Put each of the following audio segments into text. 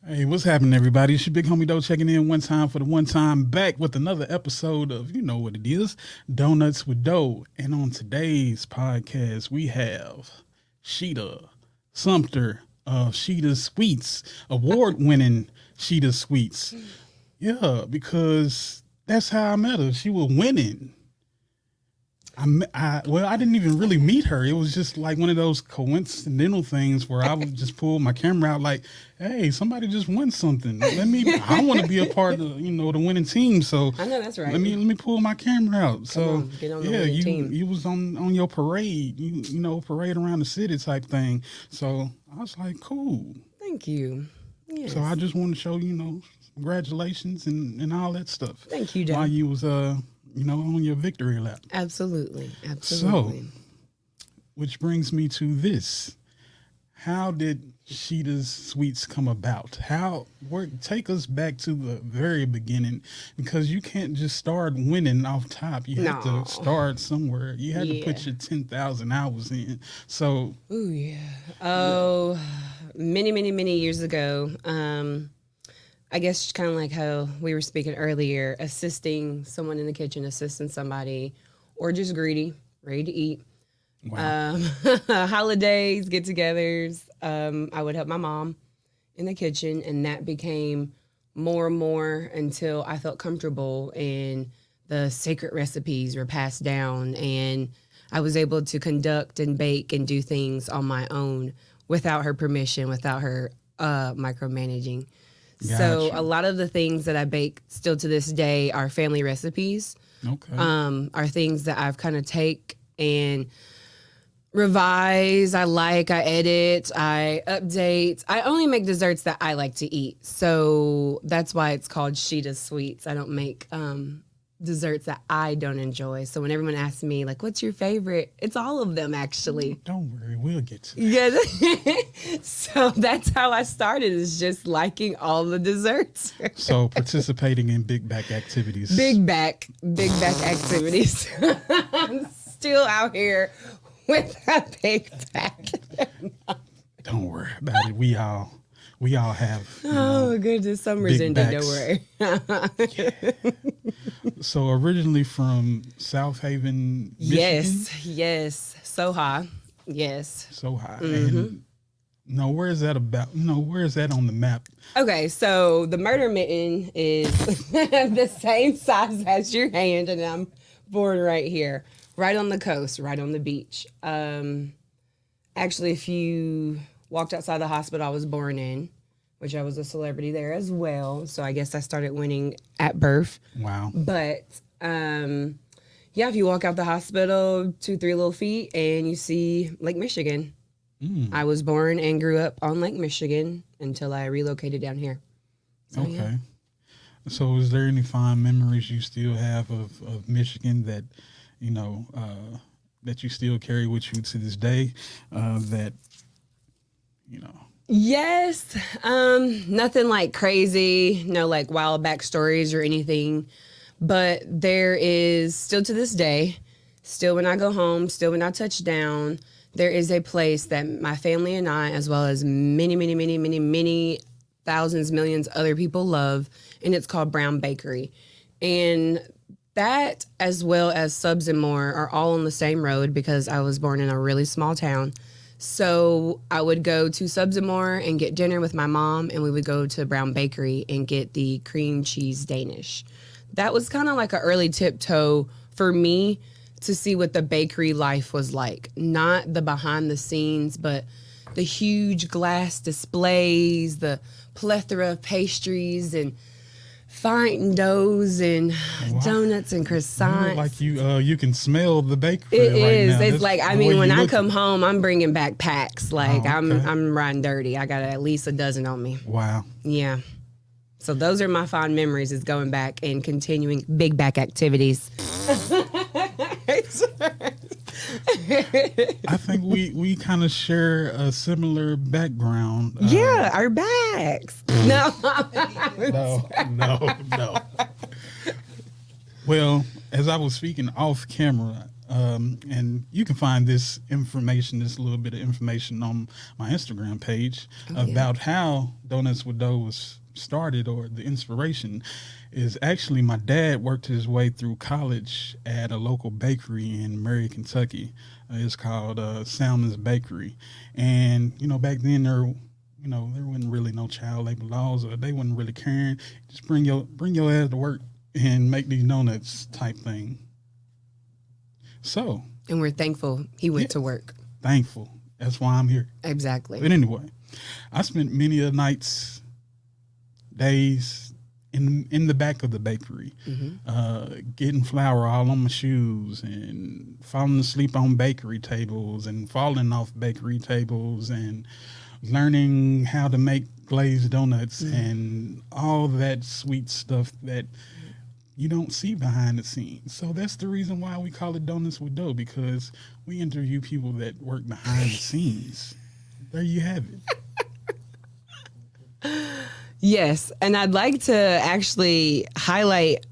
Hey, what's happening, everybody? It's your big homie Doe checking in one time for the one time back with another episode of you know what it is, Donuts with Doe. And on today's podcast, we have Sheta Sumter of Sheta Sweets, award-winning Sheta Sweets. Yeah, because that's how I met her. She was winning. I didn't even really meet her. It was just like one of those coincidental things where I would just pull my camera out, like, "Hey, somebody just won something. I want to be a part of, the winning team. So I know that's right. Let me pull my camera out. Get on the winning team. You was on your parade, parade around the city type thing. So I was like, cool. Thank you. Yes. So I just want to show congratulations and all that stuff. Thank you, Dad. While you was on your victory lap. Absolutely. So, which brings me to this. How did Sheta's Sweets come about? Take us back to the very beginning, because you can't just start winning off top. You have to start somewhere. You have to put your 10,000 hours in. So, many years ago, I guess kind of like how we were speaking earlier, assisting someone in the kitchen, assisting somebody, or just greedy, ready to eat. Wow. Holidays, get-togethers. I would help my mom in the kitchen, and that became more and more until I felt comfortable and the sacred recipes were passed down, and I was able to conduct and bake and do things on my own without her permission, without her micromanaging. Gotcha. So a lot of the things that I bake still to this day are family recipes. Okay. Are things that I've kind of take and revise. I edit, I update. I only make desserts that I like to eat. So that's why it's called Sheta Sweets. I don't make desserts that I don't enjoy. So when everyone asks me, like, what's your favorite? It's all of them, actually. Don't worry, we'll get to that. Yeah. So that's how I started, is just liking all the desserts. So participating in big back activities. Big back activities. I'm still out here with a big back. Don't worry about it. We all have. Oh, goodness. Summer's ending. Don't worry. Yeah. So originally from South Haven, Michigan? Yes. So high. Yes. So high. Mm-hmm. And where is that about? Where is that on the map? Okay, so the murder mitten is the same size as your hand, and I'm born right here, right on the coast, right on the beach. Actually, if you walked outside the hospital I was born in, which I was a celebrity there as well. So I guess I started winning at birth. Wow. But if you walk out the hospital 2-3 little feet and you see Lake Michigan. I was born and grew up on Lake Michigan until I relocated down here. So, Okay. Yeah. So is there any fond memories you still have of Michigan that, that you still carry with you to this day, Yes. Nothing like crazy, no like wild backstories or anything. But there is still to this day, still when I go home, still when I touch down, there is a place that my family and I, as well as many thousands, millions other people love, and it's called Brown Bakery. And that, as well as Subs and More, are all on the same road because I was born in a really small town. So I would go to Subs and More and get dinner with my mom, and we would go to Brown Bakery and get the cream cheese Danish. That was kind of like an early tiptoe for me to see what the bakery life was like. Not the behind the scenes, but the huge glass displays, the plethora of pastries and fine doughs and donuts and croissants. Like you can smell the bakery. It right is. now. It's like, I mean, when I come home, I'm bringing back packs. Like okay. I'm riding dirty. I got at least a dozen on me. Wow. Yeah. So those are my fond memories, is going back and continuing big back activities. I think we kind of share a similar background. Yeah, our backs. No. No. Well, as I was speaking off camera, And you can find this little bit of information on my Instagram page about how Donuts with Dough was started, or the inspiration is actually my dad worked his way through college at a local bakery in Murray, Kentucky. It's called Salmon's Bakery. And, back then there wasn't really no child labor laws, or they wasn't really caring. Just bring your ass to work and make these donuts type thing. So, and we're thankful he went to work. Thankful. That's why I'm here. Exactly. But anyway, I spent many of nights, days in the back of the bakery, getting flour all on my shoes and falling asleep on bakery tables and falling off bakery tables and learning how to make glazed donuts and all that sweet stuff that you don't see behind the scenes. So that's the reason why we call it Donuts with Dough, because we interview people that work behind the scenes. There you have it. Yes, and I'd like to actually highlight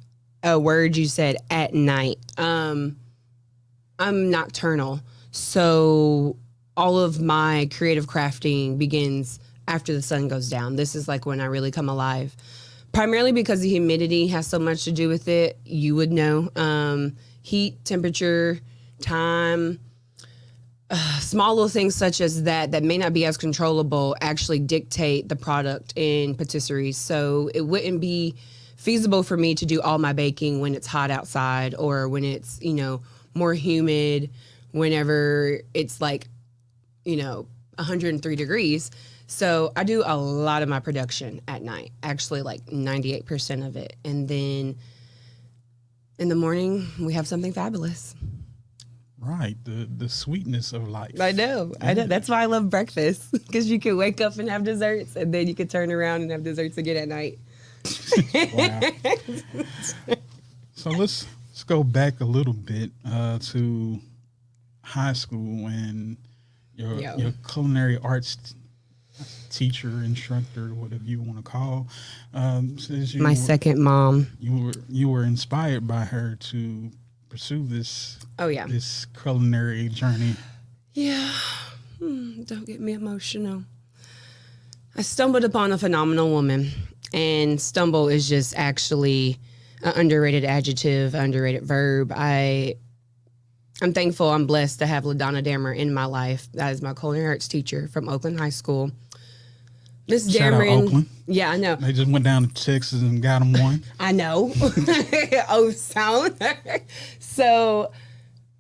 a word you said, at night. I'm nocturnal, so all of my creative crafting begins after the sun goes down. This is like when I really come alive. Primarily because the humidity has so much to do with it. You would know. Heat, temperature, time, small little things such as that may not be as controllable actually dictate the product in patisseries. So it wouldn't be feasible for me to do all my baking when it's hot outside, or when it's, more humid, whenever it's like, 103 degrees. So I do a lot of my production at night, actually like 98% of it. And then in the morning, we have something fabulous. Right. The sweetness of life. I know. That's why I love breakfast, because you can wake up and have desserts, and then you can turn around and have desserts again at night. Wow. So let's go back a little bit to high school and your culinary arts teacher, instructor, whatever you want to call. My second mom. You were inspired by her to pursue this. Oh yeah. This culinary journey. Yeah. Don't get me emotional. I stumbled upon a phenomenal woman, and stumble is just actually an underrated adjective, underrated verb. I'm thankful, I'm blessed to have LaDonna Dammer in my life. That is my culinary arts teacher from Oakland High School. Miss Dameron. Oakland. Yeah, I know. They just went down to Texas and got them one. I know. Oh, sound. So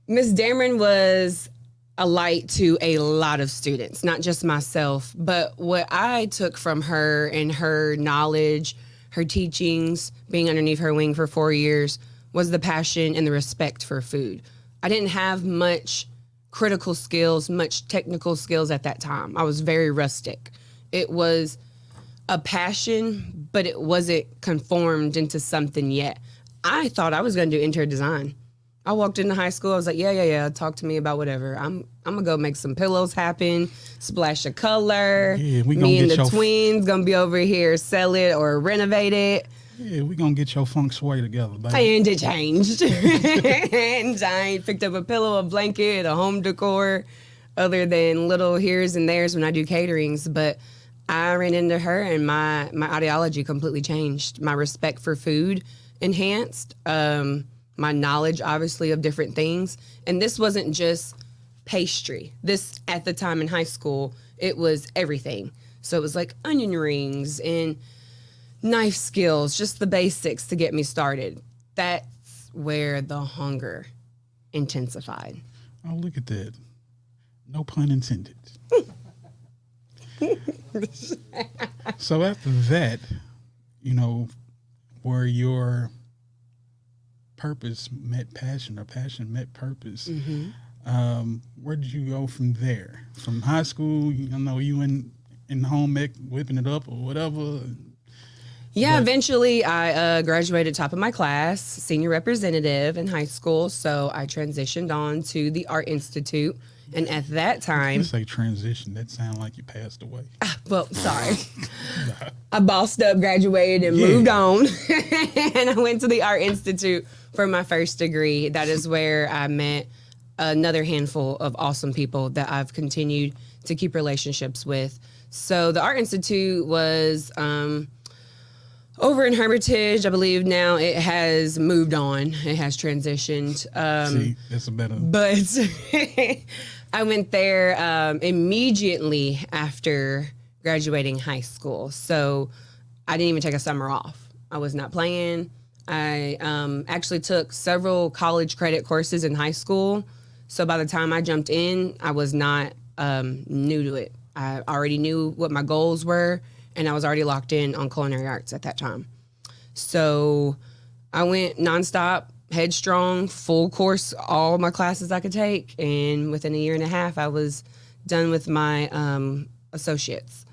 Miss Dameron was a light to a lot of students, not just myself. But what I took from her and her knowledge, her teachings, being underneath her wing for 4 years, was the passion and the respect for food. I didn't have much critical skills, much technical skills at that time. I was very rustic. It was a passion, but it wasn't conformed into something yet. I thought I was going to do interior design. I walked into high school. I was like, yeah. Talk to me about whatever. I'm going to go make some pillows happen, splash of color. Yeah, me and the twins going to be over here, sell it or renovate it. Yeah, we're going to get your feng shui together, baby. And it changed. And I picked up a pillow, a blanket, a home decor, other than little here's and there's when I do caterings. But I ran into her, and my ideology completely changed. My respect for food enhanced. My knowledge, obviously, of different things. And this wasn't just pastry. This, at the time in high school, it was everything. So it was like onion rings and knife skills, just the basics to get me started. That's where the hunger intensified. Oh, look at that. No pun intended. So after that, where your purpose met passion, or passion met purpose, where did you go from there? From high school, you in home ec whipping it up or whatever? Yeah, eventually I graduated top of my class, senior representative in high school. So I transitioned on to the Art Institute. And at that time... You say transition, that sounds like you passed away. Well, sorry. I bossed up, graduated, and moved on. And I went to the Art Institute for my first degree. That is where I met another handful of awesome people that I've continued to keep relationships with. So the Art Institute was over in Hermitage. I believe now it has moved on. It has transitioned. See, that's a better. But I went there immediately after graduating high school. So I didn't even take a summer off. I was not playing. I actually took several college credit courses in high school. So by the time I jumped in, I was not new to it. I already knew what my goals were, and I was already locked in on culinary arts at that time. So I went nonstop, headstrong, full course, all my classes I could take. And within a year and a half, I was done with my associates.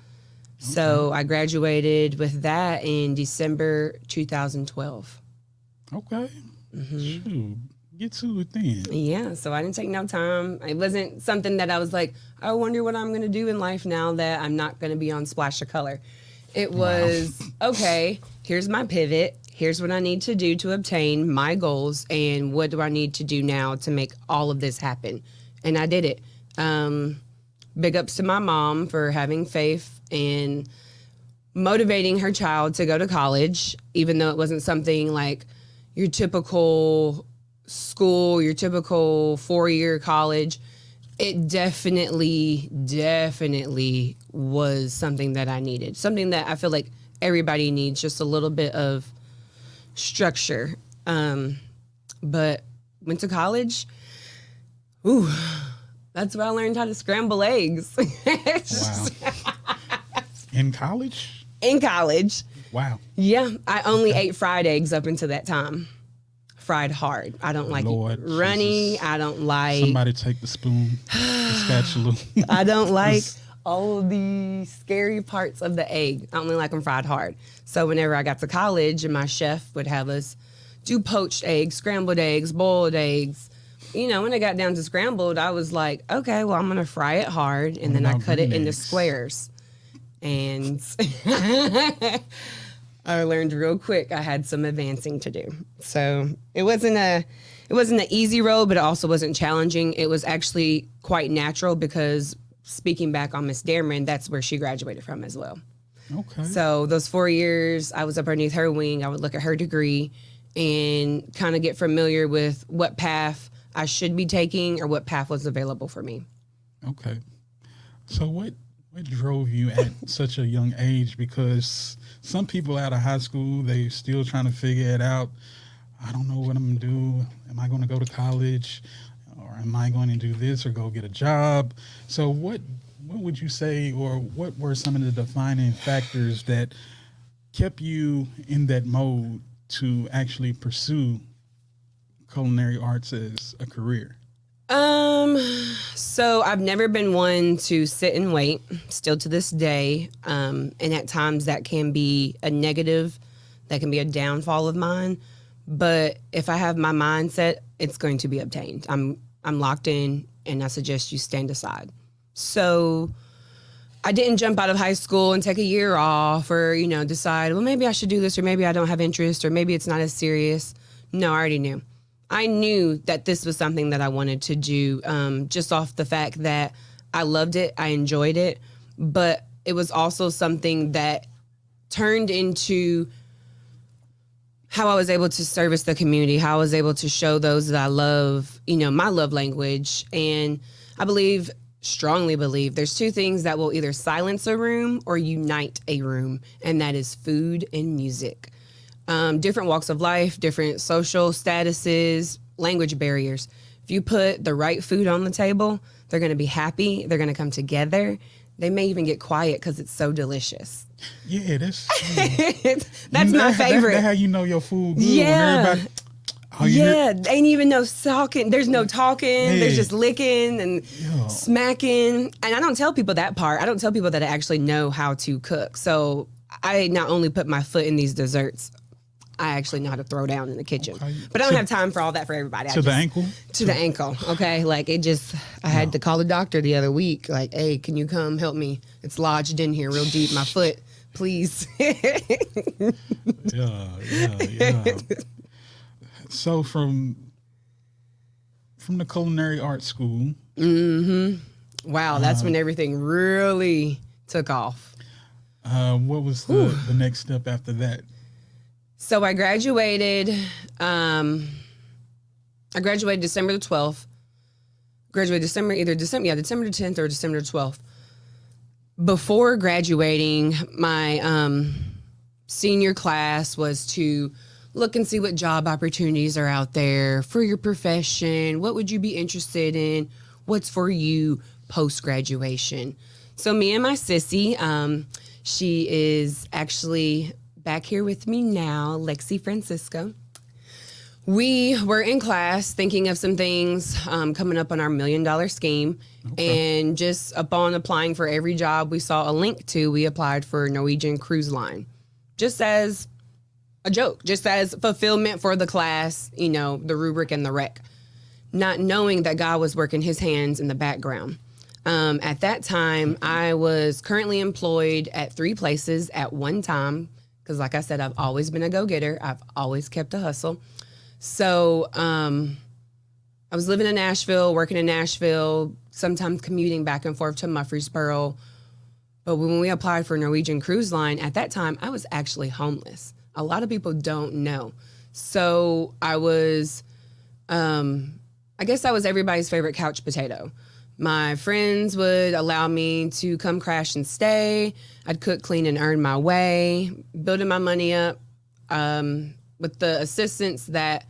Okay. So I graduated with that in December 2012. Okay. Mm-hmm. Shoot. Get to it then. Yeah, so I didn't take no time. It wasn't something that I was like, I wonder what I'm going to do in life now that I'm not going to be on Splash of Color. It was, okay, here's my pivot. Here's what I need to do to obtain my goals, and what do I need to do now to make all of this happen? And I did it. Big ups to my mom for having faith and motivating her child to go to college, even though it wasn't something like your typical school, your typical 4-year college. It definitely was something that I needed. Something that I feel like everybody needs, just a little bit of structure. But went to college. Ooh, that's where I learned how to scramble eggs. Wow. In college? In college. Wow. Yeah, I only ate fried eggs up until that time. Fried hard. I don't like it runny. Jesus. I don't like... Somebody take the spoon, the spatula. I don't like all of the scary parts of the egg. I only like them fried hard. So whenever I got to college and my chef would have us do poached eggs, scrambled eggs, boiled eggs. You know, when I got down to scrambled, I was like, okay, well, I'm going to fry it hard. And then I cut it into squares. And... I learned real quick I had some advancing to do. So it wasn't an easy road, but it also wasn't challenging. It was actually quite natural because speaking back on Miss Dameron, that's where she graduated from as well. Okay. So those 4 years, I was up underneath her wing. I would look at her degree and kind of get familiar with what path I should be taking or what path was available for me. Okay. So what drove you at such a young age? Because some people out of high school, they still trying to figure it out. I don't know what I'm going to do. Am I going to go to college? Or am I going to do this or go get a job? So what would you say, or what were some of the defining factors that kept you in that mode to actually pursue culinary arts as a career? So I've never been one to sit and wait, still to this day. And at times that can be a negative, that can be a downfall of mine. But if I have my mindset, it's going to be obtained. I'm locked in, and I suggest you stand aside. So I didn't jump out of high school and take a year off or, decide, well, maybe I should do this, or maybe I don't have interest, or maybe it's not as serious. No, I already knew. I knew that this was something that I wanted to do, just off the fact that I loved it, I enjoyed it, but it was also something that turned into how I was able to service the community, how I was able to show those that I love, my love language. And I strongly believe, there's two things that will either silence a room or unite a room, and that is food and music. Different walks of life, different social statuses, language barriers. If you put the right food on the table, they're going to be happy. They're going to come together. They may even get quiet because it's so delicious. Yeah, that's my favorite. That's how you know your food good. Yeah. When everybody, they ain't even no talking. There's no talking. Yeah. There's just licking and smacking. And I don't tell people that part. I don't tell people that I actually know how to cook. So I not only put my foot in these desserts, I actually know how to throw down in the kitchen. Okay. But I don't have time for all that for everybody. To the ankle? To the ankle, okay? Like, I had to call the doctor the other week. Like, hey, can you come help me? It's lodged in here real deep, my foot, please. Yeah. So from from the culinary art school. Wow, that's when everything really took off. What was the next step after that? So I graduated. I graduated December the 12th. Graduated December the 10th or December the 12th. Before graduating, my senior class was to look and see what job opportunities are out there for your profession. What would you be interested in? What's for you post-graduation? So me and my sissy, she is actually back here with me now, Lexi Francisco. We were in class thinking of some things coming up on our $1 million scheme. Okay. And just upon applying for every job we saw a link to, we applied for Norwegian Cruise Line. Just as a joke, just as fulfillment for the class, you know, the rubric and the rec. Not knowing that God was working his hands in the background. At that time, I was currently employed at 3 places at one time. Because like I said, I've always been a go-getter. I've always kept a hustle. So I was living in Nashville, working in Nashville, sometimes commuting back and forth to Murfreesboro. But when we applied for Norwegian Cruise Line, at that time, I was actually homeless. A lot of people don't know. So I was, I guess I was everybody's favorite couch potato. My friends would allow me to come crash and stay. I'd cook, clean, and earn my way, building my money up. With the assistance that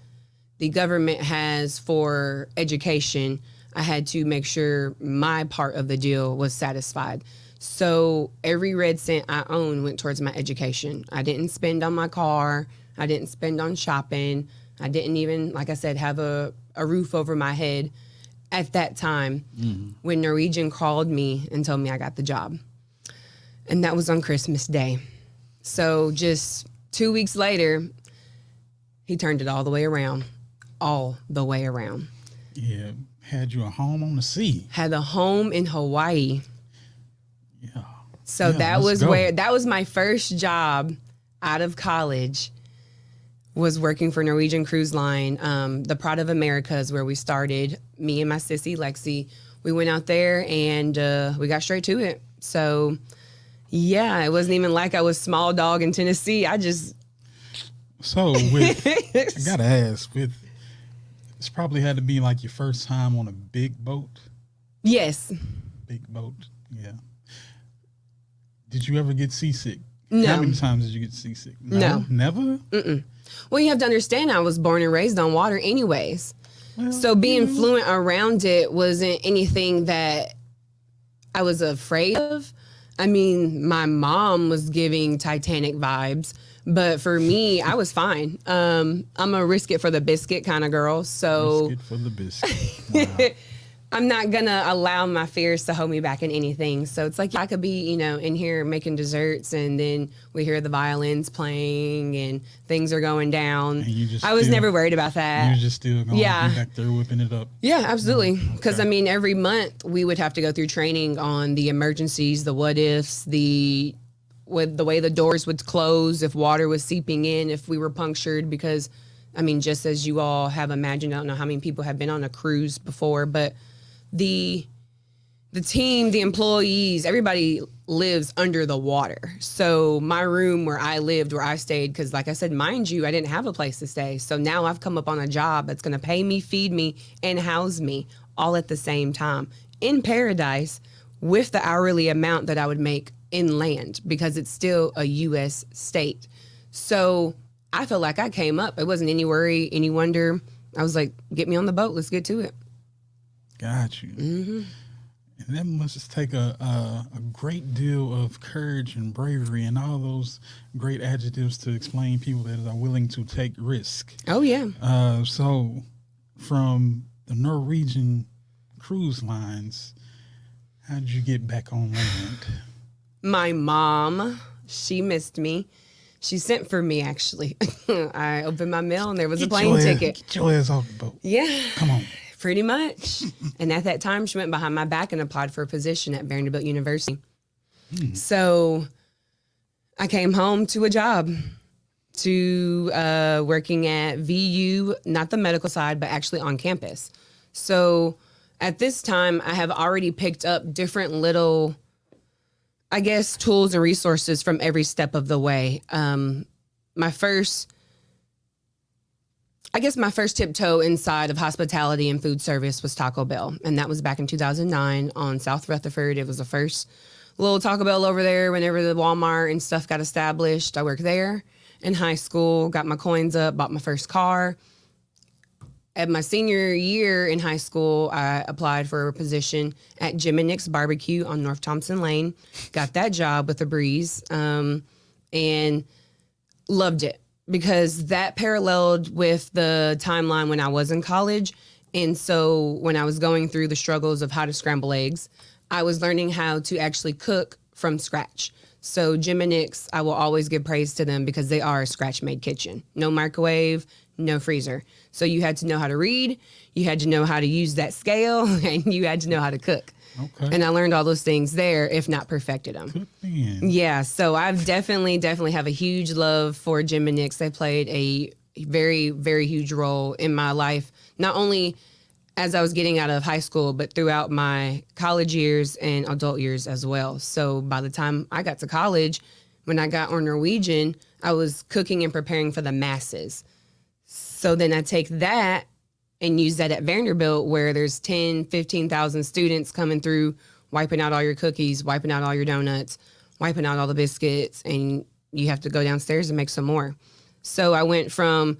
the government has for education, I had to make sure my part of the deal was satisfied. So every red cent I owned went towards my education. I didn't spend on my car. I didn't spend on shopping. I didn't even, like I said, have a roof over my head at that time when Norwegian called me and told me I got the job. And that was on Christmas Day. So just 2 weeks later, he turned it all the way around. All the way around. Yeah. Had you a home on the sea. Had a home in Hawaii. Yeah. So that was my first job out of college, was working for Norwegian Cruise Line. The Pride of America is where we started. Me and my sissy, Lexi, we went out there and we got straight to it. So yeah, it wasn't even like I was small dog in Tennessee. So with, I gotta ask, it's probably had to be like your first time on a big boat. Yes. Big boat, yeah. Did you ever get seasick? No. How many times did you get seasick? No. Never? Mm-mm. Well, you have to understand, I was born and raised on water anyways. Well, so being fluent around it wasn't anything that I was afraid of. I mean, my mom was giving Titanic vibes, but for me, I was fine. I'm a risk it for the biscuit kind of girl. So risk it for the biscuit. Wow. I'm not going to allow my fears to hold me back in anything. So it's like I could be, in here making desserts, and then we hear the violins playing and things are going down. I was never worried about that. You're just still going back there whipping it up. Yeah, absolutely. Because, every month we would have to go through training on the emergencies, the what ifs, with the way the doors would close, if water was seeping in, if we were punctured. Because, just as you all have imagined, I don't know how many people have been on a cruise before, but the team, the employees, everybody lives under the water. So my room where I lived, where I stayed, because like I said, mind you, I didn't have a place to stay. So now I've come up on a job that's going to pay me, feed me, and house me all at the same time in paradise with the hourly amount that I would make inland, because it's still a U.S. state. So I feel like I came up. It wasn't any worry, any wonder. I was like, get me on the boat. Let's get to it. Got you. Mm-hmm. And that must just take a great deal of courage and bravery and all those great adjectives to explain people that are willing to take risk. Oh, yeah. So from the Norwegian cruise lines, how did you get back on land? My mom, she missed me. She sent for me, actually. I opened my mail and there was a plane ticket. Get your ass off the boat. Yeah. Come on. Pretty much. And at that time, she went behind my back and applied for a position at Vanderbilt University. So I came home to a job, to working at VU, not the medical side, but actually on campus. So at this time, I have already picked up different little, I guess, tools and resources from every step of the way. My first tiptoe inside of hospitality and food service was Taco Bell. And that was back in 2009 on South Rutherford. It was the first little Taco Bell over there whenever the Walmart and stuff got established. I worked there in high school, got my coins up, bought my first car. At my senior year in high school, I applied for a position at Jim and Nick's Barbecue on North Thompson Lane. Got that job with a breeze, and loved it because that paralleled with the timeline when I was in college. And so when I was going through the struggles of how to scramble eggs, I was learning how to actually cook from scratch. So Jim and Nick's, I will always give praise to them because they are a scratch-made kitchen. No microwave, no freezer. So you had to know how to read, you had to know how to use that scale, and you had to know how to cook. Okay. And I learned all those things there, if not perfected them. Good man. Yeah, so I've definitely have a huge love for Jim and Nick's. They played a very, very huge role in my life, not only as I was getting out of high school, but throughout my college years and adult years as well. So by the time I got to college, when I got on Norwegian, I was cooking and preparing for the masses. So then I take that and use that at Vanderbilt where there's 10, 15,000 students coming through, wiping out all your cookies, wiping out all your donuts, wiping out all the biscuits, and you have to go downstairs and make some more. So I went from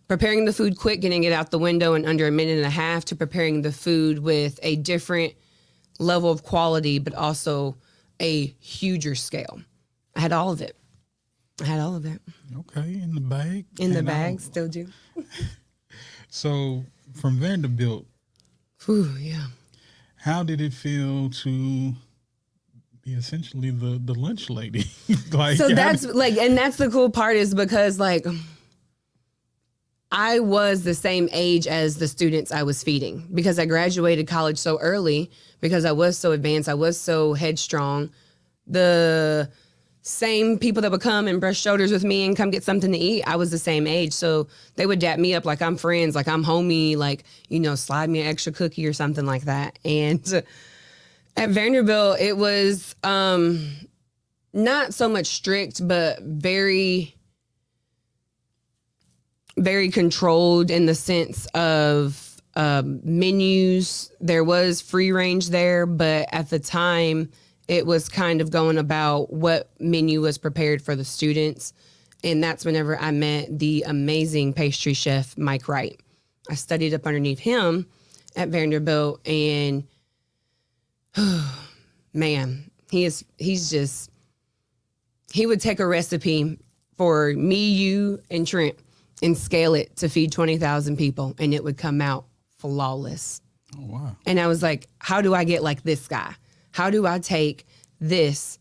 preparing the food quick, getting it out the window in under a minute and a half, to preparing the food with a different level of quality, but also a huger scale. I had all of it. Okay, in the bag. In the bag, still do. So from Vanderbilt, Whew, yeah. how did it feel to be essentially the lunch lady? Like, So that's like, and that's the cool part is because like I was the same age as the students I was feeding because I graduated college so early because I was so advanced. I was so headstrong. The same people that would come and brush shoulders with me and come get something to eat, I was the same age. So they would dap me up like I'm friends, like I'm homie, like, you know, slide me an extra cookie or something like that. And at Vanderbilt, it was not so much strict, but very, very controlled in the sense of menus. There was free range there, but at the time, it was kind of going about what menu was prepared for the students. And that's whenever I met the amazing pastry chef, Mike Wright. I studied up underneath him at Vanderbilt, and man, he would take a recipe for me, you, and Trent and scale it to feed 20,000 people, and it would come out flawless. Oh, wow. And I was like, how do I get like this guy? How do I take this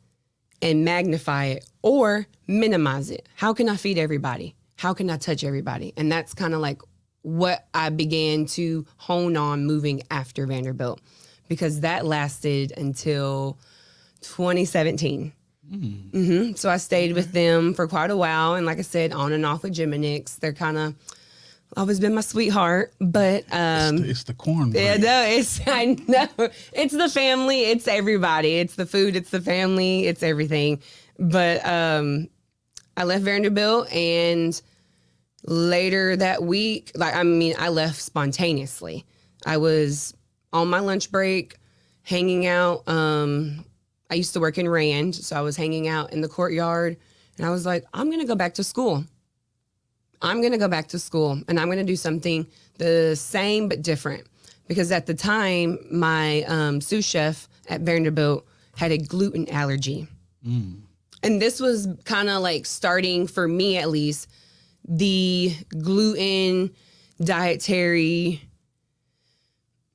and magnify it or minimize it? How can I feed everybody? How can I touch everybody? And that's kind of like what I began to hone on moving after Vanderbilt, because that lasted until 2017. So I stayed with them for quite a while. And like I said, on and off with Jim and Nick's. They're kind of always been my sweetheart, but it's the cornbread. yeah, no, I know it's the family, it's everybody, it's the food, it's the family, it's everything. But I left Vanderbilt, and later that week, I left spontaneously. I was on my lunch break, hanging out. I used to work in Rand, so I was hanging out in the courtyard, and I was like, I'm gonna go back to school. I'm going to go back to school, and I'm going to do something the same but different. Because at the time, my sous chef at Vanderbilt had a gluten allergy. And this was kind of like starting, for me at least, the gluten dietary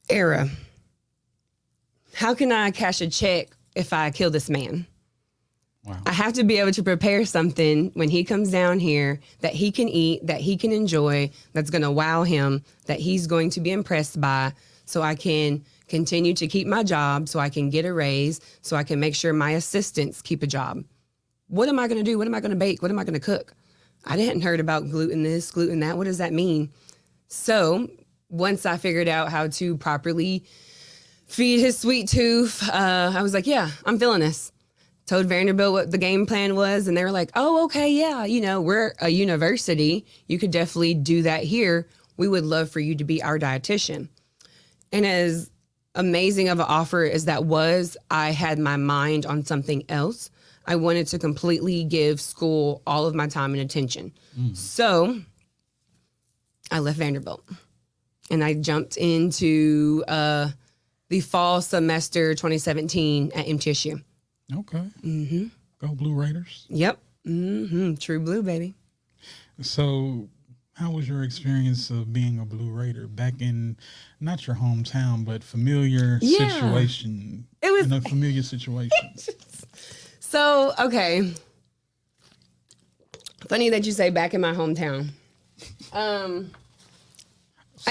era. How can I cash a check if I kill this man? Wow. I have to be able to prepare something when he comes down here that he can eat, that he can enjoy, that's going to wow him, that he's going to be impressed by, so I can continue to keep my job, so I can get a raise, so I can make sure my assistants keep a job. What am I going to do? What am I going to bake? What am I going to cook? I hadn't heard about gluten this, gluten that. What does that mean? So once I figured out how to properly feed his sweet tooth, I was like, yeah, I'm feeling this. Told Vanderbilt what the game plan was, and they were like, oh, okay, yeah, we're a university. You could definitely do that here. We would love for you to be our dietitian. And as amazing of an offer as that was, I had my mind on something else. I wanted to completely give school all of my time and attention. So I left Vanderbilt and I jumped into the fall semester 2017 at MTSU. Okay. Mm-hmm. Go Blue Raiders. Yep. Mm-hmm. True blue, baby. So how was your experience of being a Blue Raider back in not your hometown, but situation? It was in a familiar situation. So, okay. Funny that you say back in my hometown. I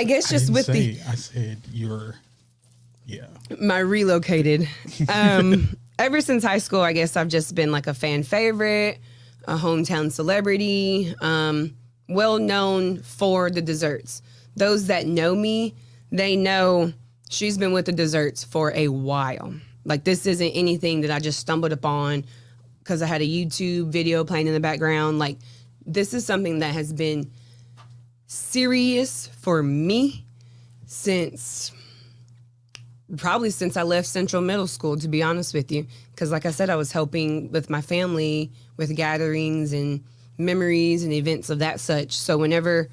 guess just with I said my relocated. Ever since high school, I guess I've just been like a fan favorite, a hometown celebrity, well known for the desserts. Those that know me, they know she's been with the desserts for a while. Like, this isn't anything that I just stumbled upon because I had a YouTube video playing in the background. Like, this is something that has been serious for me probably since I left Central Middle School, to be honest with you. Because like I said, I was helping with my family with gatherings and memories and events of that such. So whenever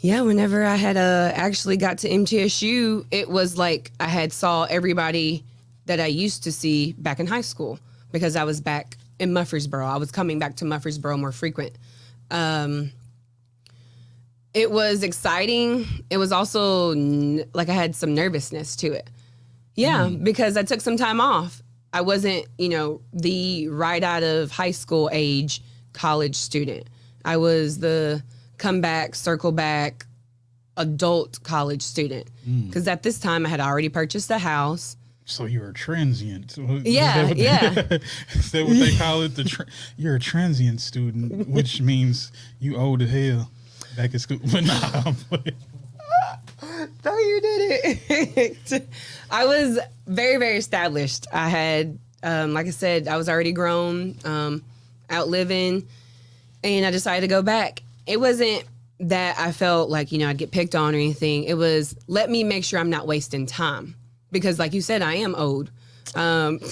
I had actually got to MTSU, it was like I had saw everybody that I used to see back in high school because I was back in Murfreesboro. I was coming back to Murfreesboro more frequent. It was exciting. It was also like I had some nervousness to it. Yeah, because I took some time off. I wasn't, the right out of high school age college student. I was the come back, circle back, adult college student. Because at this time I had already purchased a house. So you're a transient. Yeah. Is that what they call it? You're a transient student, which means you old as hell back at school. But nah, no, you did it. I was very, very established. I had, like I said, I was already grown, out living, and I decided to go back. It wasn't that I felt like, I'd get picked on or anything. It was, let me make sure I'm not wasting time. Because like you said, I am old. Let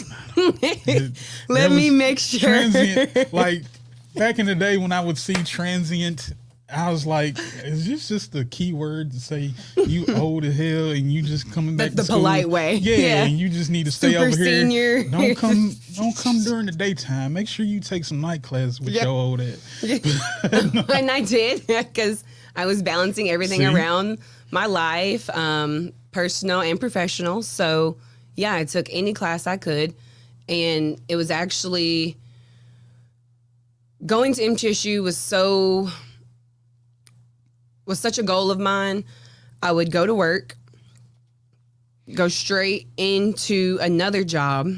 me make sure. Transient, like back in the day when I would see transient, I was like, is this just a key word to say you old as hell and you just coming back the to school? Polite way. Yeah, and you just need to stay Super over here. senior. Don't come during the daytime. Make sure you take some night class with your old ass. And I did, because I was balancing everything around my life, personal and professional. So yeah, I took any class I could. And it was actually, going to MTSU was such a goal of mine. I would go to work, go straight into another job,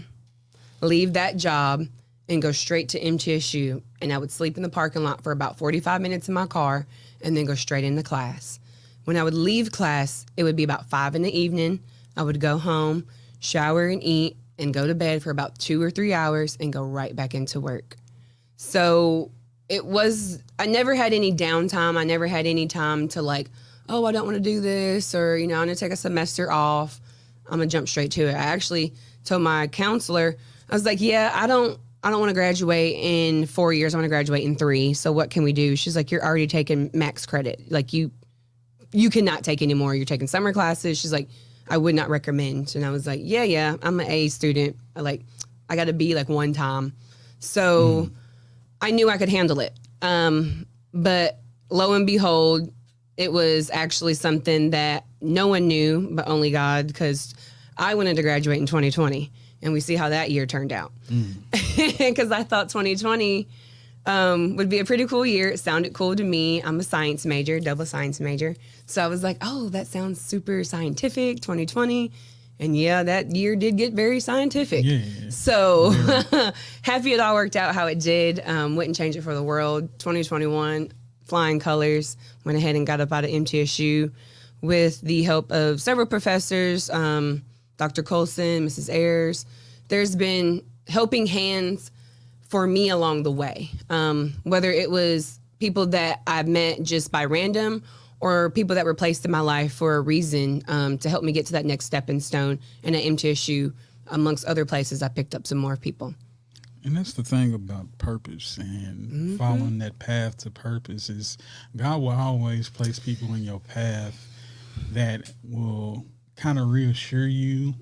leave that job, and go straight to MTSU. And I would sleep in the parking lot for about 45 minutes in my car and then go straight into class. When I would leave class, it would be about 5 p.m. I would go home, shower and eat, and go to bed for about 2 or 3 hours and go right back into work. So I never had any downtime. I never had any time to like, oh, I don't want to do this, or, I'm going to take a semester off. I'm going to jump straight to it. I actually told my counselor, I was like, yeah, I don't want to graduate in 4 years. I want to graduate in 3. So what can we do? She's like, you're already taking max credit. Like you cannot take any more. You're taking summer classes. She's like, I would not recommend. And I was like, yeah, I'm an A student. I got to be like one time. So I knew I could handle it. But lo and behold, it was actually something that no one knew, but only God, because I wanted to graduate in 2020, and we see how that year turned out. Because I thought 2020 would be a pretty cool year. It sounded cool to me. I'm a science major, double science major. So I was like, oh, that sounds super scientific, 2020. And yeah, that year did get very scientific. Yeah. So happy it all worked out how it did. Wouldn't change it for the world. 2021, flying colors. Went ahead and got up out of MTSU. with the help of several professors, Dr. Colson, Mrs. Ayers. There's been helping hands for me along the way, whether it was people that I met just by random or people that were placed in my life for a reason, to help me get to that next stepping stone. And at MTSU, amongst other places, I picked up some more people. And that's the thing about purpose and following that path to purpose is God will always place people in your path that will kind of reassure you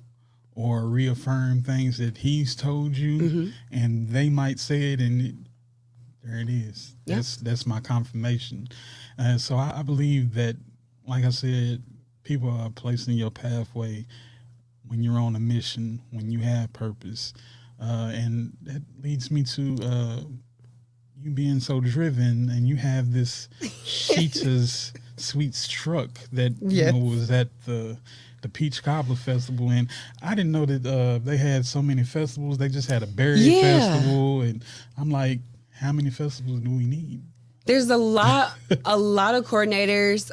or reaffirm things that he's told you, and they might say it, and there it is. Yeah. That's my confirmation. So I believe that, like I said, people are placed in your pathway when you're on a mission, when you have purpose. And that leads me to you being so driven, and you have this Sheta's Sweets truck that was at the Peach Cobbler Festival, and I didn't know that they had so many festivals. They just had a berry festival, and I'm like, how many festivals do we need? There's a lot of coordinators,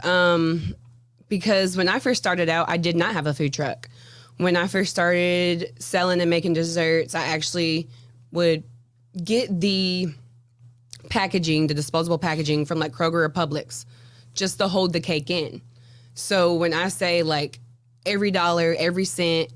because when I first started out, I did not have a food truck. When I first started selling and making desserts, I actually would get the packaging, the disposable packaging from like Kroger or Publix, just to hold the cake in. So when I say like every dollar, every cent,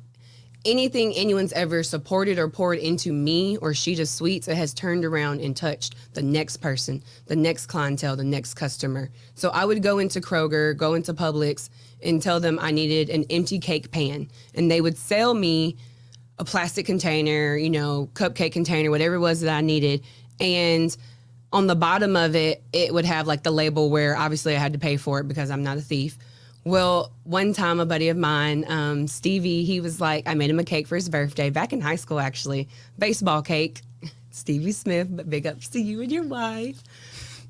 anything anyone's ever supported or poured into me or Sheta Sweets, it has turned around and touched the next person, the next clientele, the next customer. So I would go into Kroger, go into Publix, and tell them I needed an empty cake pan. And they would sell me a plastic container, cupcake container, whatever it was that I needed. And on the bottom of it, it would have like the label where obviously I had to pay for it because I'm not a thief. Well, one time a buddy of mine, Stevie, he was like, I made him a cake for his birthday back in high school, actually. Baseball cake. Stevie Smith, but big ups to you and your wife.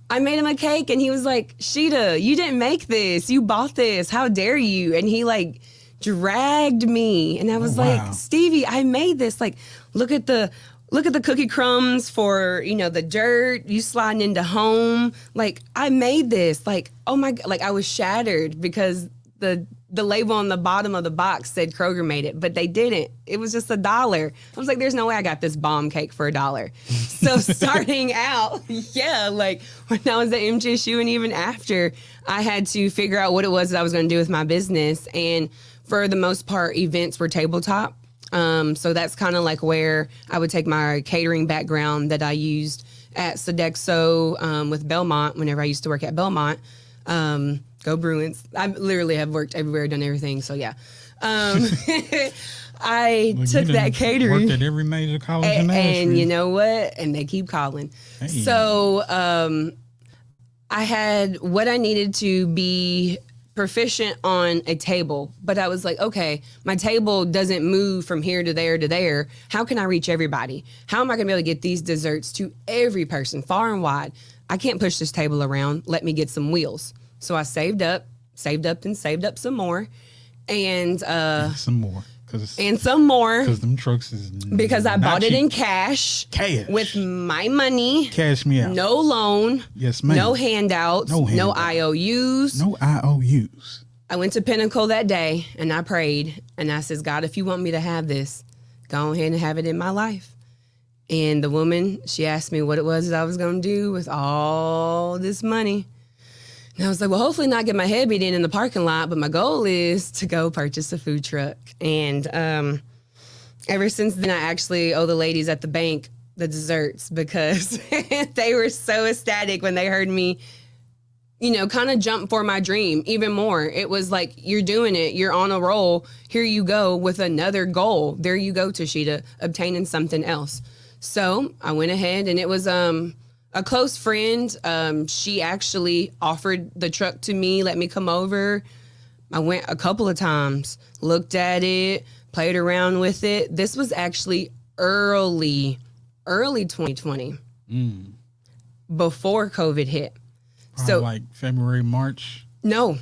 I made him a cake and he was like, Sheta, you didn't make this. You bought this. How dare you? And he like dragged me. And I was like, Stevie, I made this. Like, look at the cookie crumbs for, the dirt, you sliding into home. Like, I made this. Like, oh my God. Like, I was shattered because the label on the bottom of the box said Kroger made it, but they didn't. It was just $1. I was like, there's no way I got this bomb cake for $1. So starting out, like when I was at MTSU and even after, I had to figure out what it was that I was going to do with my business. And for the most part, events were tabletop. So that's kind of like where I would take my catering background that I used at Sodexo with Belmont whenever I used to work at Belmont. Go Bruins. I literally have worked everywhere, done everything. So yeah. I took that catering. Worked at every major college in Nashville. And you know what? And they keep calling. Hey. So I had what I needed to be proficient on a table, but I was like, okay, my table doesn't move from here to there to there. How can I reach everybody? How am I going to be able to get these desserts to every person far and wide? I can't push this table around. Let me get some wheels. So I saved up some more, and some more. Because them trucks is because I bought it in cash with my money. Cash me out. No loan. Yes, ma'am. No handouts. No IOUs. No IOUs. I went to Pinnacle that day and I prayed and I says, God, if you want me to have this, go ahead and have it in my life. And the woman, she asked me what it was that I was going to do with all this money. And I was like, well, hopefully not get my head beat in the parking lot, but my goal is to go purchase a food truck. And ever since then, I actually owe the ladies at the bank the desserts because they were so ecstatic when they heard me, kind of jump for my dream even more. It was like, you're doing it. You're on a roll. Here you go with another goal. There you go, Sheta, obtaining something else. So I went ahead and it was a close friend. She actually offered the truck to me, let me come over. I went a couple of times, looked at it, played around with it. This was actually early 2020, before COVID hit. Probably so like February, March? No,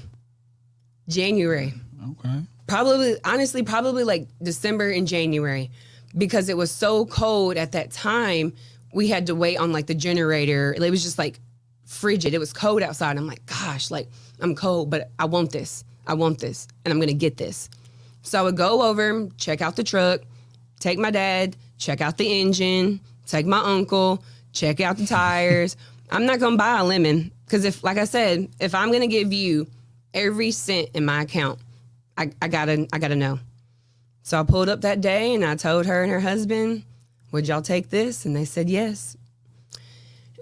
January. Okay. Probably like December and January, because it was so cold at that time. We had to wait on like the generator. It was just like frigid. It was cold outside. I'm like, gosh, like I'm cold, but I want this. I want this and I'm going to get this. So I would go over, check out the truck, take my dad, check out the engine, take my uncle, check out the tires. I'm not going to buy a lemon because if, like I said, if I'm going to give you every cent in my account, I gotta know. So I pulled up that day and I told her and her husband, would y'all take this? And they said yes.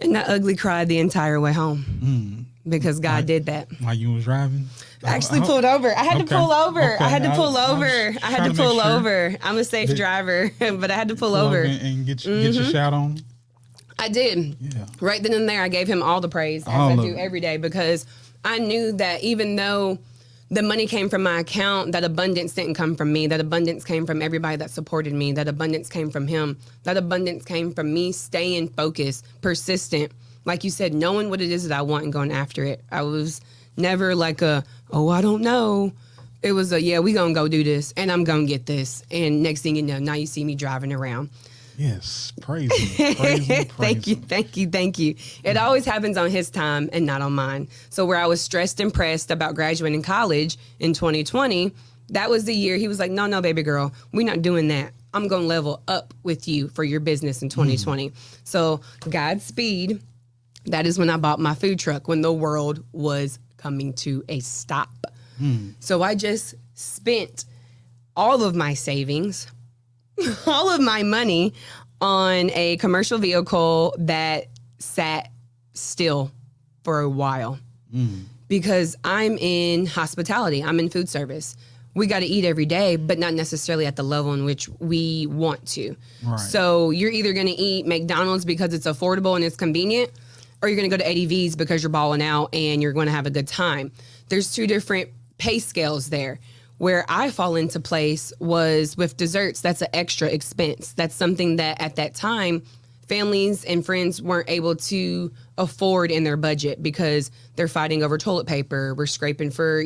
And I ugly cried the entire way home because God did that. While you was driving? I actually pulled over. I had to pull over. Okay. I had to pull over. I had to pull sure over. I'm a safe driver, but I had to pull over. And get your shout on. I did. Yeah. Right then and there, I gave him all the praise as I do every day because I knew that even though the money came from my account, that abundance didn't come from me. That abundance came from everybody that supported me. That abundance came from him. That abundance came from me staying focused, persistent. Like you said, knowing what it is that I want and going after it. I was never like I don't know. It was yeah, we gonna go do this and I'm gonna get this. And next thing you know, now you see me driving around. Yes, praise him. Praise him, Thank you. It always happens on his time and not on mine. So where I was stressed and pressed about graduating college in 2020, that was the year he was like, no, baby girl, we're not doing that. I'm going to level up with you for your business in 2020. So Godspeed. That is when I bought my food truck, when the world was coming to a stop. So I just spent all of my savings, all of my money on a commercial vehicle that sat still for a while because I'm in hospitality. I'm in food service. We got to eat every day, but not necessarily at the level in which we want to. Right. So you're either going to eat McDonald's because it's affordable and it's convenient, or you're going to go to Eddie V's because you're balling out and you're going to have a good time. There's two different pay scales there. Where I fall into place was with desserts. That's an extra expense. That's something that at that time, families and friends weren't able to afford in their budget because they're fighting over toilet paper. We're scraping for,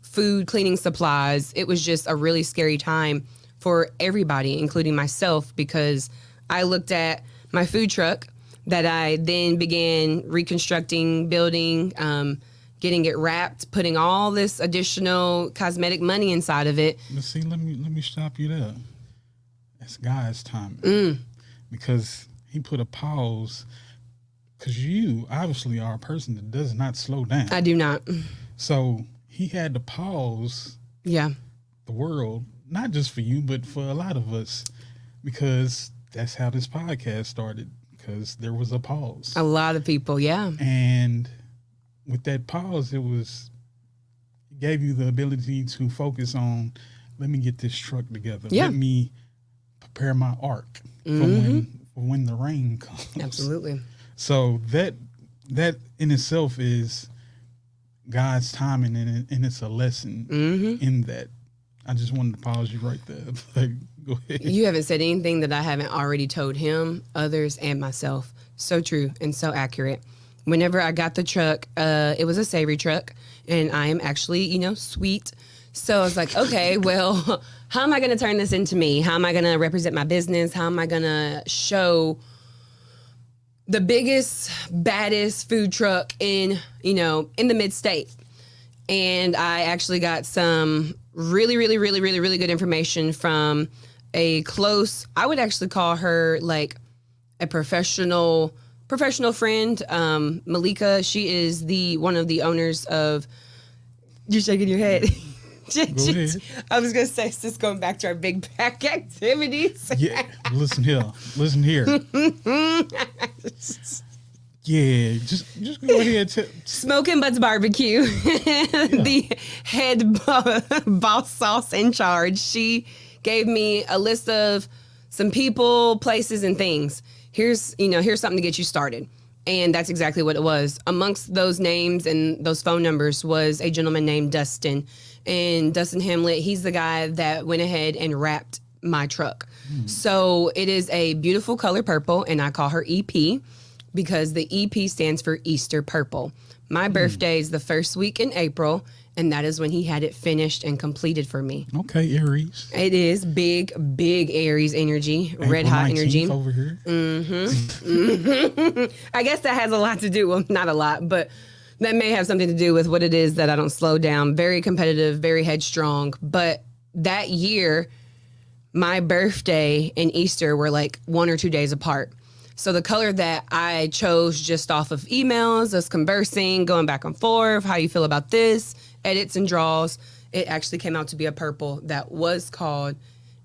food, cleaning supplies. It was just a really scary time for everybody, including myself, because I looked at my food truck that I then began reconstructing, building, getting it wrapped, putting all this additional cosmetic money inside of it. But see, let me stop you there. That's God's timing. Because he put a pause, because you obviously are a person that does not slow down. I do not. So he had to pause the world, not just for you, but for a lot of us, because that's how this podcast started, because there was a pause. A lot of people, yeah. And with that pause, it gave you the ability to focus on, let me get this truck together. Yeah. Let me prepare my ark for when the rain comes. Absolutely. So that in itself is God's timing, and it's a lesson in that. I just wanted to pause you right there. Like, go ahead. You haven't said anything that I haven't already told him, others, and myself. So true and so accurate. Whenever I got the truck, it was a savory truck, and I am actually, sweet. So I was like, okay, well, how am I going to turn this into me? How am I going to represent my business? How am I going to show the biggest, baddest food truck in the mid-state? And I actually got some really, really, really, really, really good information from a close, I would actually call her like a professional friend, Malika. She is one of the owners of. You're shaking your head. Go ahead. I was gonna say, it's just going back to our big pack activities. Yeah, listen here. Yeah, just go ahead. Smoking Butts Barbecue, the head boss sauce in charge. She gave me a list of some people, places, and things. Here's something to get you started. And that's exactly what it was. Amongst those names and those phone numbers was a gentleman named Dustin. And Dustin Hamlet, he's the guy that went ahead and wrapped my truck. So it is a beautiful color purple, and I call her EP because the EP stands for Easter Purple. My birthday is the first week in April, and that is when he had it finished and completed for me. Okay, Aries. It is big Aries energy, April red hot energy. Over here. I guess that has a lot to do, well, not a lot, but that may have something to do with what it is that I don't slow down. Very competitive, very headstrong. But that year, my birthday and Easter were like 1 or 2 days apart. So the color that I chose just off of emails, us conversing, going back and forth, how you feel about this, edits and draws, it actually came out to be a purple that was called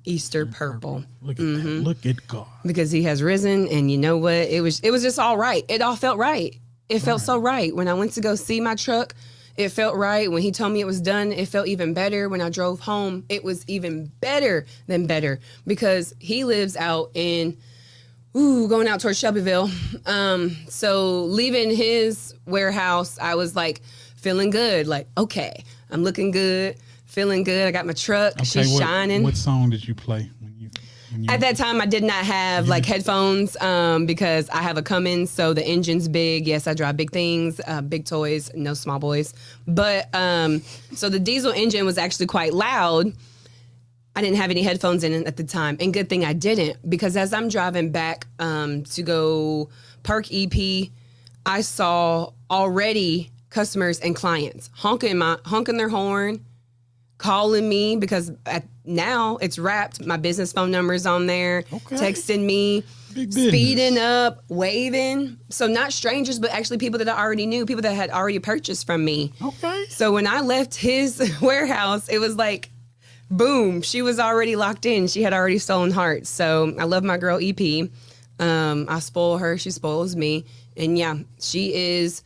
Easter purple. Look at that. Look at God. Because he has risen, and you know what? It was just all right. It all felt right. It felt so right. When I went to go see my truck, it felt right. When he told me it was done, it felt even better. When I drove home, it was even better than better because he lives out in going out towards Shelbyville. So leaving his warehouse, I was like feeling good. Like, okay, I'm looking good, feeling good. I got my truck. Okay, She's shining. What song did you play when you At that time, I did not have like headphones because I have a Cummins, so the engine's big. Yes, I drive big things, big toys, no small boys. But so the diesel engine was actually quite loud. I didn't have any headphones in it at the time. And good thing I didn't, because as I'm driving back to go park EP, I saw already customers and clients honking their horn, calling me because now it's wrapped. My business phone number's on there, texting me, speeding up, waving. So not strangers, but actually people that I already knew, people that had already purchased from me. Okay. So when I left his warehouse, it was like, boom, she was already locked in. She had already stolen hearts. So I love my girl EP. I spoil her. She spoils me. And yeah, she's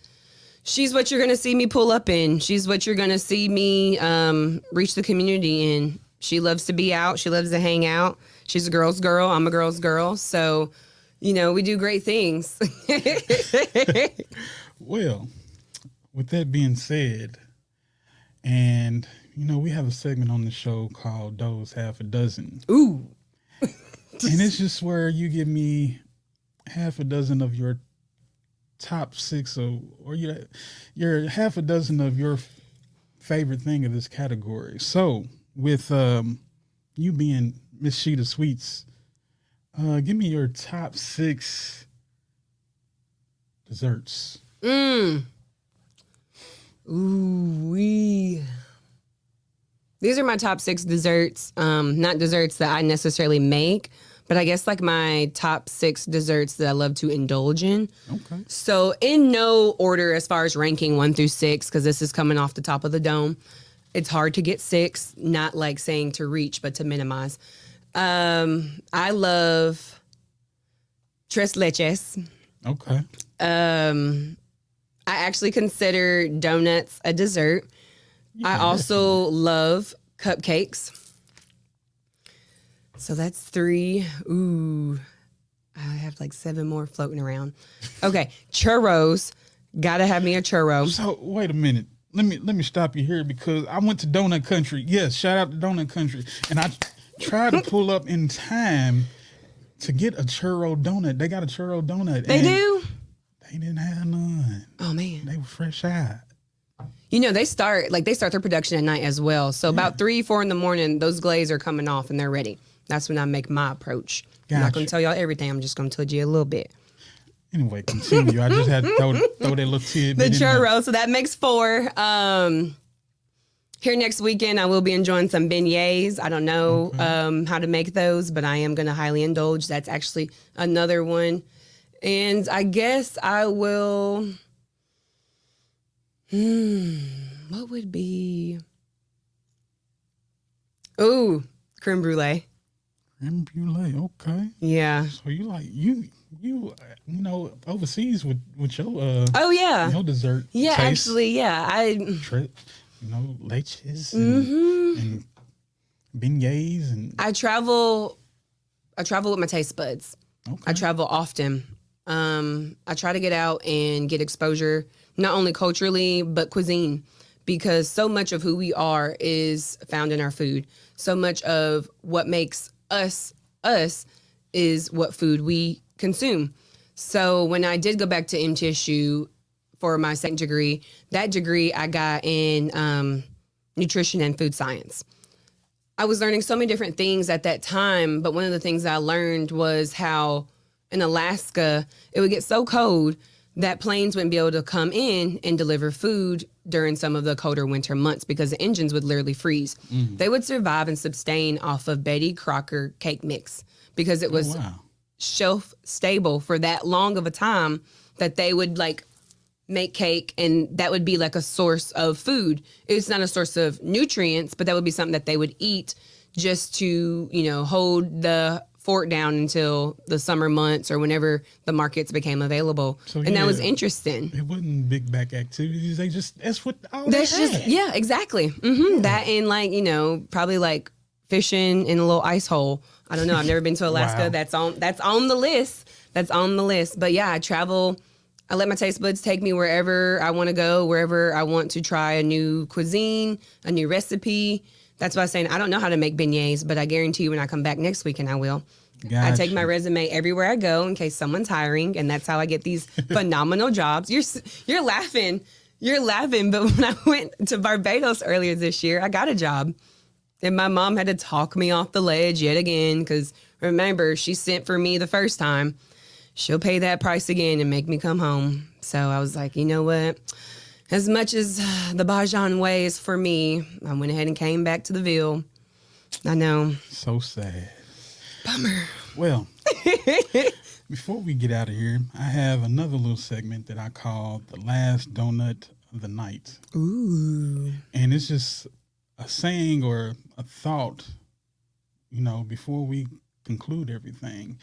what you're going to see me pull up in. She's what you're going to see me reach the community in. She loves to be out. She loves to hang out. She's a girl's girl. I'm a girl's girl. So, we do great things. Well, with that being said, and, we have a segment on the show called Doe's Half a Dozen. Ooh. And it's just where you give me half a dozen of your top 6 or your half a dozen of your favorite thing of this category. So with you being Miss Sheta Sweets, give me your top 6 desserts. Ooh-wee. These are my top 6 desserts. Not desserts that I necessarily make, but I guess like my top 6 desserts that I love to indulge in. Okay. So in no order as far as ranking 1 through 6, because this is coming off the top of the dome. It's hard to get 6, not like saying to reach, but to minimize. I love tres leches. Okay. I actually consider donuts a dessert. I also love cupcakes. So that's 3. Ooh, I have like 7 more floating around. Okay, churros. Gotta have me a churro. So wait a minute. Let me stop you here because I went to Donut Country. Yes, shout out to Donut Country. And I tried to pull up in time to get a churro donut. They got a churro donut. They do? They didn't have none. Oh man. They were fresh out. They start their production at night as well. So about 3, 4 in the morning, those glaze are coming off and they're ready. That's when I make my approach. Gotcha. I'm not going to tell y'all everything. I'm just going to tell you a little bit. Anyway, continue. I just had to throw that little tidbit The in there. churro. So that makes 4. Here next weekend, I will be enjoying some beignets. I don't know how to make those, but I am going to highly indulge. That's actually another one. And I guess I will... what would be... Ooh, creme brulee. Creme brulee, okay. Yeah. So you like overseas with your Oh yeah. your dessert. Yeah, taste, actually, yeah. leches and beignets and I travel with my taste buds. okay. I travel often. I try to get out and get exposure, not only culturally, but cuisine, because so much of who we are is found in our food. So much of what makes us is what food we consume. So when I did go back to MTSU for my second degree, that degree I got in nutrition and food science. I was learning so many different things at that time, but one of the things I learned was how in Alaska, it would get so cold that planes wouldn't be able to come in and deliver food during some of the colder winter months because the engines would literally freeze. They would survive and sustain off of Betty Crocker cake mix because it was shelf stable for that long of a time that they would like make cake, and that would be like a source of food. It's not a source of nutrients, but that would be something that they would eat just to, you know, hold the fort down until the summer months or whenever the markets became available. So, and that was interesting. It wasn't big back activities. That's what all that's they just had. Yeah, exactly. Mm-hmm. That and like, you know, probably like fishing in a little ice hole. I don't know. I've never been to Alaska. Wow. That's on the list. That's on the list. But yeah, I travel. I let my taste buds take me wherever I want to go, wherever I want to try a new cuisine, a new recipe. That's why I'm saying I don't know how to make beignets, but I guarantee you when I come back next weekend, I will. Gotcha. I take my resume everywhere I go in case someone's hiring, and that's how I get these phenomenal jobs. You're laughing. You're laughing, but when I went to Barbados earlier this year, I got a job. And my mom had to talk me off the ledge yet again because, remember, she sent for me the first time. She'll pay that price again and make me come home. So I was like, you know what? As much as the Bajan way is for me, I went ahead and came back to the Ville. I know. So sad. Bummer. Well, before we get out of here, I have another little segment that I call the last donut of the night. Ooh. And it's just a saying or a thought, you know, before we conclude everything.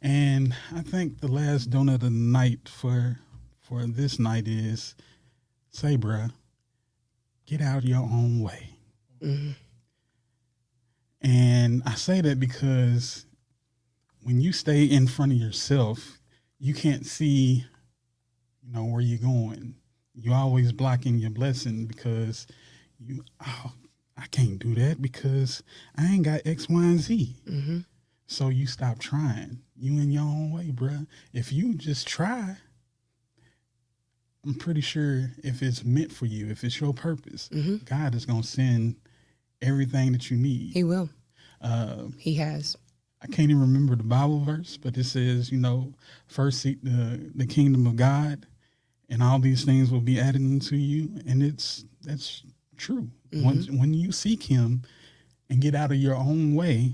And I think the last donut of the night for this night is, say, bruh, get out your own way. Mm-hmm. And I say that because when you stay in front of yourself, you can't see, you know, where you're going. You're always blocking your blessing because I can't do that because I ain't got X, Y, and Z. Mm-hmm. So you stop trying. You in your own way, bruh. If you just try, I'm pretty sure if it's meant for you, if it's your purpose, God is going to send everything that you need. He will. He has. I can't even remember the Bible verse, but it says, you know, first seek the kingdom of God and all these things will be added unto you. And that's true. When you seek him and get out of your own way,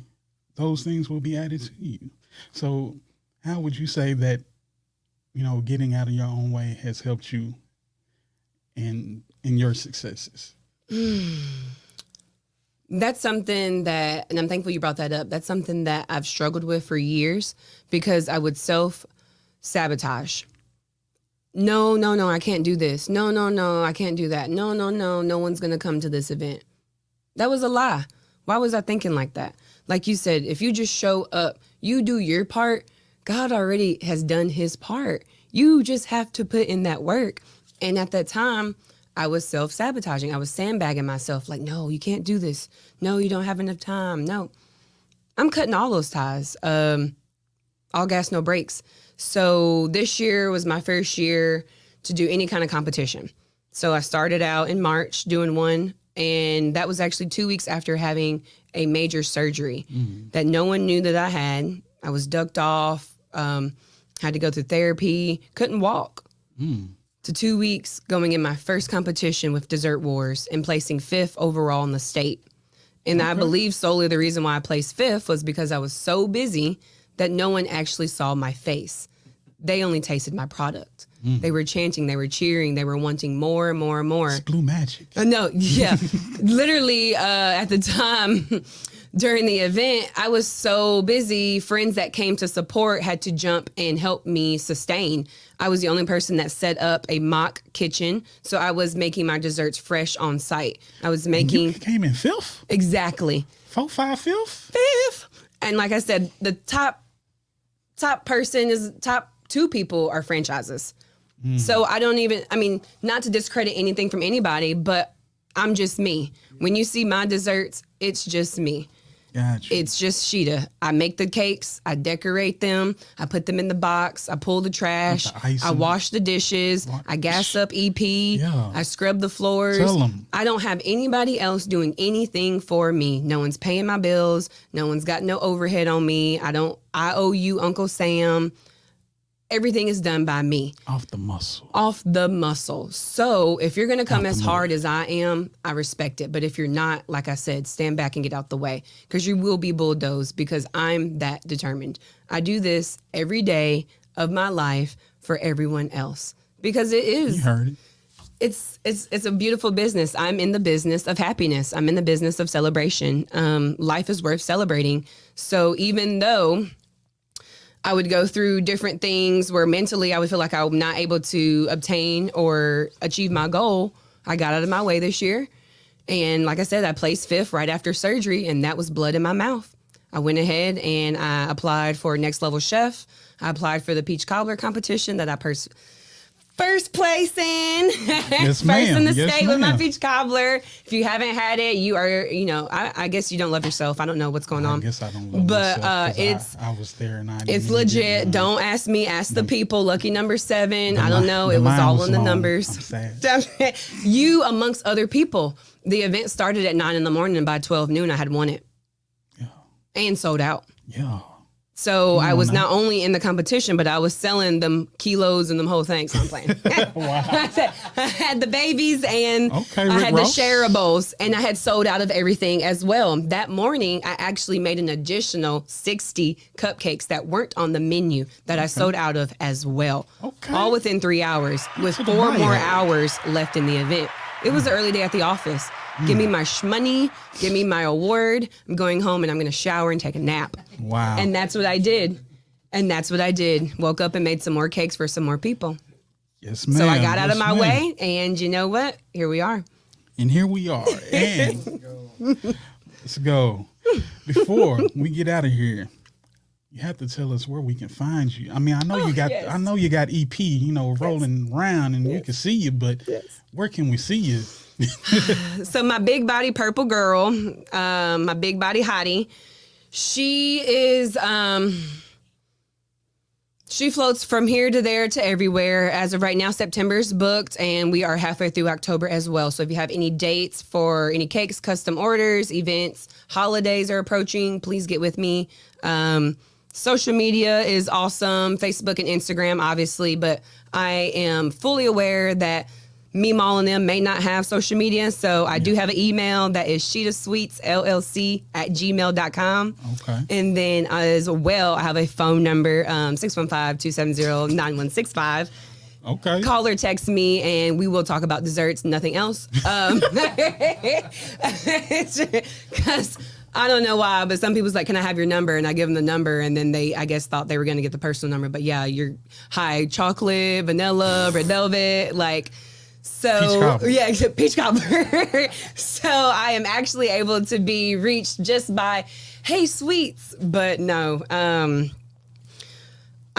those things will be added to you. So how would you say that, you know, getting out of your own way has helped you in your successes? That's something that, and I'm thankful you brought that up. That's something that I've struggled with for years because I would self-sabotage. No, I can't do this. No, I can't do that. No one's going to come to this event. That was a lie. Why was I thinking like that? Like you said, if you just show up, you do your part, God already has done his part. You just have to put in that work. And at that time, I was self-sabotaging. I was sandbagging myself like, no, you can't do this. No, you don't have enough time. No. I'm cutting all those ties. All gas, no brakes. So this year was my first year to do any kind of competition. So I started out in March doing one, and that was actually 2 weeks after having a major surgery that no one knew that I had. I was ducked off, had to go through therapy, couldn't walk. To 2 weeks going in my first competition with Dessert Wars and placing 5th overall in the state. And I believe solely the reason why I placed 5th was because I was so busy that no one actually saw my face. They only tasted my product. They were chanting, they were cheering, they were wanting more and more and more. It's blue magic. No, yeah. Literally, at the time during the event, I was so busy. Friends that came to support had to jump and help me sustain. I was the only person that set up a mock kitchen. So I was making my desserts fresh on site. I was making... You came in 5th? Exactly. 4, 5, 5th? 5th. And like I said, the top two people are franchises. So I don't even, not to discredit anything from anybody, but I'm just me. When you see my desserts, it's just me. Gotcha. It's just Sheta. I make the cakes, I decorate them, I put them in the box, I pull the trash, I wash the dishes, I gas up EP, I scrub the floors. Tell them. I don't have anybody else doing anything for me. No one's paying my bills. No one's got no overhead on me. I owe you Uncle Sam. Everything is done by me. Off the muscle. Off the muscle. So if you're going to come as hard as I am, I respect it. But if you're not, like I said, stand back and get out the way because you will be bulldozed because I'm that determined. I do this every day of my life for everyone else because it is. You heard it. It's a beautiful business. I'm in the business of happiness. I'm in the business of celebration. Life is worth celebrating. So even though I would go through different things where mentally I would feel like I'm not able to obtain or achieve my goal, I got out of my way this year. And like I said, I placed 5th right after surgery, and that was blood in my mouth. I went ahead and I applied for Next Level Chef. I applied for the peach cobbler competition that I first place in. Yes, First ma'am. in the Yes, state with my ma'am. peach cobbler. If you haven't had it, you are, I guess you don't love yourself. I don't know what's going on. I guess I don't love But myself 'cause it's I was there and I didn't it's even legit. get it. Don't ask me. Ask the people. Lucky number 7. The I don't li- know. the It was line all was in the long. numbers. I'm sad. You amongst other people. The event started at 9 in the morning, and by 12 noon, I had won it Yeah. and sold out. Yeah. So I was now. not only in the competition, but I was selling them kilos and them whole things. I'm playing. Wow. I had the babies and Okay, I Rick had Ross. the shareables, and I had sold out of everything as well. That morning, I actually made an additional 60 cupcakes that weren't on the menu that I sold out of as well. Okay. All within 3 hours with to the 4 more buyer. hours left in the event. It was an early day at the office. Give me my shmoney, give me my award. I'm going home and I'm going to shower and take a nap. Wow. And that's what I did. Woke up and made some more cakes for some more people. Yes, ma'am. So I got out of Yes, my ma'am. way, and you know what? Here we are. And here we are. And let's go. Before we get out of here, you have to tell us where we can find you. I mean, I know yes. I know you got EP, rolling around and you can see you, but where can we see you? So my big body purple girl, my big body hottie, she is, she floats from here to there to everywhere. As of right now, September's booked, and we are halfway through October as well. So if you have any dates for any cakes, custom orders, events, holidays are approaching, please get with me. Social media is awesome, Facebook and Instagram, obviously, but I am fully aware that me, Mall, and them may not have social media. So I do have an email that is shetasweetsllc@gmail.com. Okay. And then as well, I have a phone number, 615-270-9165. Okay. Call or text me and we will talk about desserts, nothing else. Because I don't know why, but some people's like, can I have your number? And I give them the number, and then they, I guess, thought they were going to get the personal number. But yeah, you're chocolate, vanilla, red velvet, like, so Peach cobbler. yeah, peach cobbler. So I am actually able to be reached just by, hey, sweets. But no, I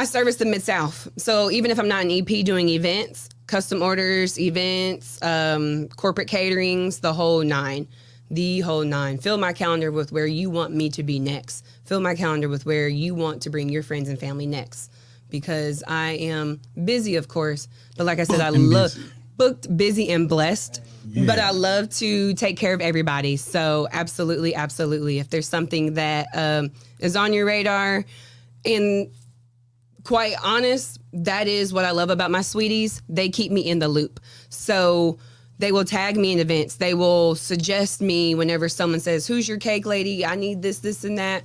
service the Mid-South. So even if I'm not an EP doing events, custom orders, events, corporate caterings, the whole nine. Fill my calendar with where you want me to be next. Fill my calendar with where you want to bring your friends and family next. Because I am busy, of course. But like I said, I love booked, busy, and blessed. Yeah. But I love to take care of everybody. So absolutely, absolutely. If there's something that is on your radar, and quite honest, that is what I love about my sweeties. They keep me in the loop. So they will tag me in events. They will suggest me whenever someone says, who's your cake lady? I need this, this, and that.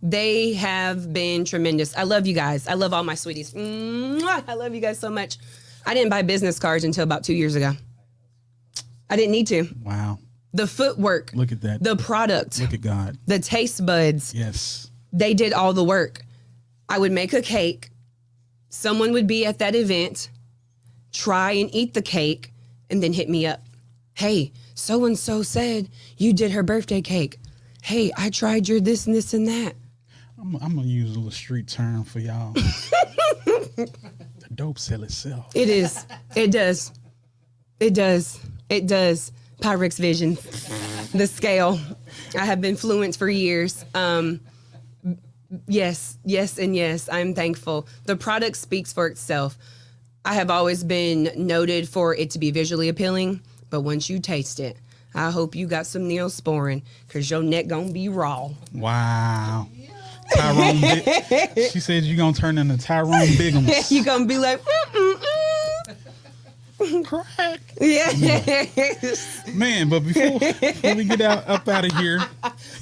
They have been tremendous. I love you guys. I love all my sweeties. Mwah! I love you guys so much. I didn't buy business cards until about 2 years ago. I didn't need to. Wow. The footwork. Look at that. The product. Look at God. The taste buds. Yes. They did all the work. I would make a cake. Someone would be at that event, try and eat the cake, and then hit me up. Hey, so-and-so said you did her birthday cake. Hey, I tried your this and this and that. I'm going to use a little street term for y'all. The dope sell itself. It is. It does. It does. It does. Pyrex Vision. The scale. I have been fluent for years. Yes, and yes. I'm thankful. The product speaks for itself. I have always been noted for it to be visually appealing, but once you taste it, I hope you got some Neosporin because your neck gonna be raw. Wow. Tyrone. She said you're gonna turn into Tyrone Biggums. You're gonna be like, Crack. yeah. Man, but before we get up out of here,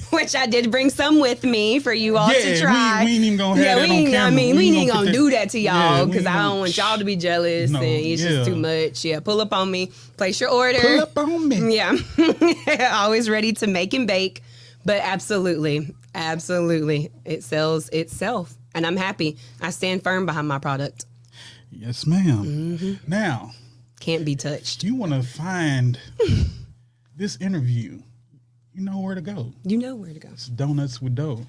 Which I did bring some with me for you all to try. we ain't even gonna have that on camera. I mean, we ain't gonna do that to y'all we because ain't I don't gonna- want y'all to be jealous No, and it's just too much. Yeah, pull up on me, place your order. Pull up on me. Yeah, always ready to make and bake. But absolutely, it sells itself, and I'm happy. I stand firm behind my product. Yes, ma'am. Now, Can't be touched. you want to find this interview, you know where to go. You know where to go. It's Donuts with D.O.U.G.H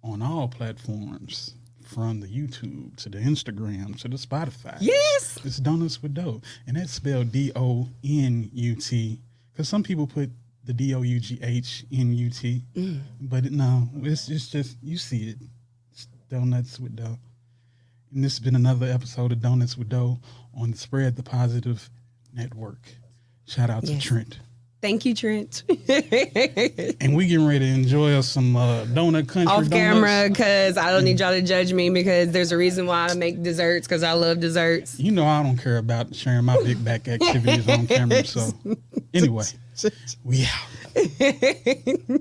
on all platforms, from the YouTube to the Instagram to the Spotify. Yes. It's Donuts with D.O.U.G.H, and that's spelled D-O-N-U-T, because some people put the D-O-U-G-H N-U-T, but no, it's just, you see it. It's Donuts with D.O.U.G.H. And this has been another episode of Donuts with D.O.U.G.H on the Spread the Positive Network. Shout out to Yes. Trent. Thank you, Trent. And we getting ready to enjoy us some donut country Off donuts. camera, because I don't need y'all to judge me, because there's a reason why I make desserts, because I love desserts. You know I don't care about sharing my big back activities on camera. So anyway, we out.